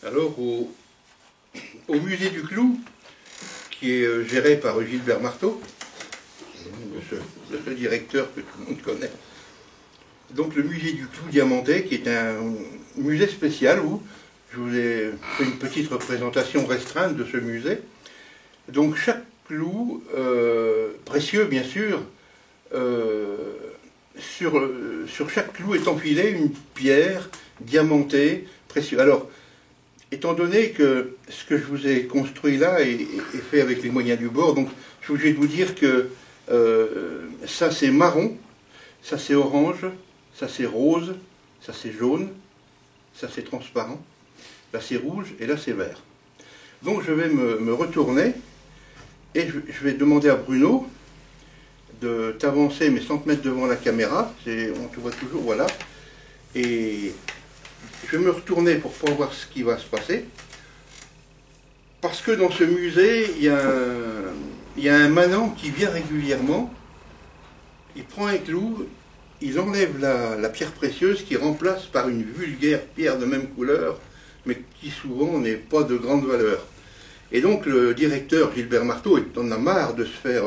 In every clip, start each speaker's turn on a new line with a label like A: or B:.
A: Alors, au musée du Clou, qui est géré par Gilbert Marteau, le directeur que tout le monde connaît. Donc le musée du Clou diamantais, qui est un musée spécial où je vous ai fait une petite représentation restreinte de ce musée. Donc chaque clou, précieux bien sûr, sur chaque clou est enfilée une pierre diamantée précieuse. Alors, étant donné que ce que je vous ai construit là est fait avec les moyens du bord, donc je suis obligé de vous dire que ça c'est marron, ça c'est orange, ça c'est rose, ça c'est jaune, ça c'est transparent, là c'est rouge et là c'est vert. Donc je vais me retourner et je vais demander à Bruno de t'avancer mais sans te mettre devant la caméra, on te voit toujours, voilà. Et je vais me retourner pour pouvoir voir ce qui va se passer. Parce que dans ce musée, il y a un manant qui vient régulièrement, il prend un clou, il enlève la pierre précieuse qui remplace par une vulgaire pierre de même couleur, mais qui souvent n'est pas de grande valeur. Et donc le directeur Gilbert Marteau en a marre de se faire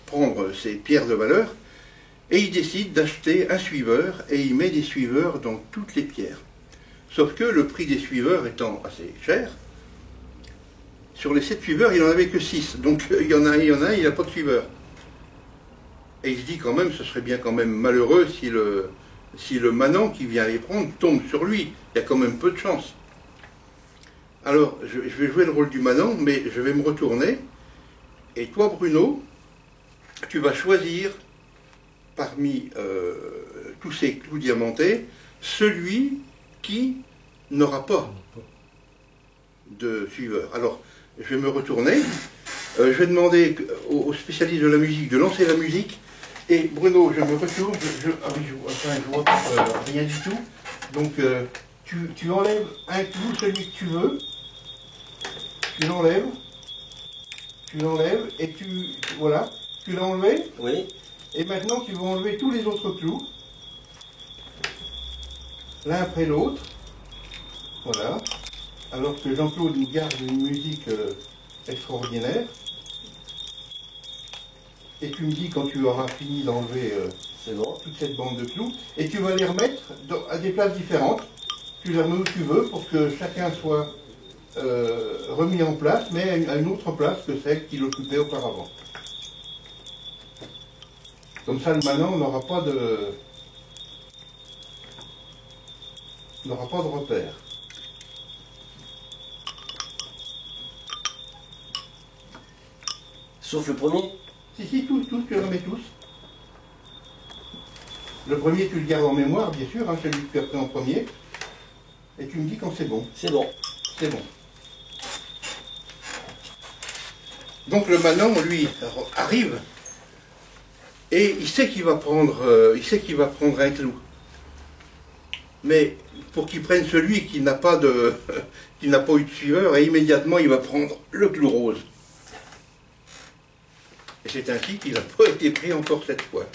A: prendre ces pierres de valeur, et il décide d'acheter un suiveur, et il met des suiveurs dans toutes les pierres. Sauf que le prix des suiveurs étant assez cher, sur les 7 suiveurs, il n'en avait que 6. Donc il y en a un, il n'a pas de suiveur. Et il se dit quand même, ce serait bien quand même malheureux si le manant qui vient les prendre tombe sur lui. Il y a quand même peu de chance. Alors, je vais jouer le rôle du manant, mais je vais me retourner. Et toi, Bruno, tu vas choisir parmi tous ces clous diamantés, celui qui n'aura pas de suiveur. Alors, je vais me retourner, je vais demander aux spécialistes de la musique de lancer la musique, et Bruno, je me retourne, je vois rien du tout, donc tu enlèves un clou, celui que tu veux, tu l'enlèves, et voilà, tu l'as enlevé,
B: oui.
A: Et maintenant tu vas enlever tous les autres clous, l'un après l'autre, voilà. Alors que Jean-Claude nous garde une musique extraordinaire. Et tu me dis quand tu auras fini d'enlever toute cette bande de clous, et tu vas les remettre à des places différentes. Tu les remets où tu veux pour que chacun soit remis en place, mais à une autre place que celle qu'il occupait auparavant. Comme ça, le manant n'aura pas de repère.
B: Sauf le premier?
A: Si, tous, tu les remets tous. Le premier, tu le gardes en mémoire, bien sûr, hein, celui que tu as pris en premier. Et tu me dis quand c'est bon.
B: C'est bon.
A: C'est bon. Donc le manant, lui, arrive et il sait qu'il va prendre, un clou. Mais pour qu'il prenne celui qui n'a pas qui n'a pas eu de suiveur, et immédiatement il va prendre le clou rose. Et c'est ainsi qu'il n'a pas été pris encore cette fois.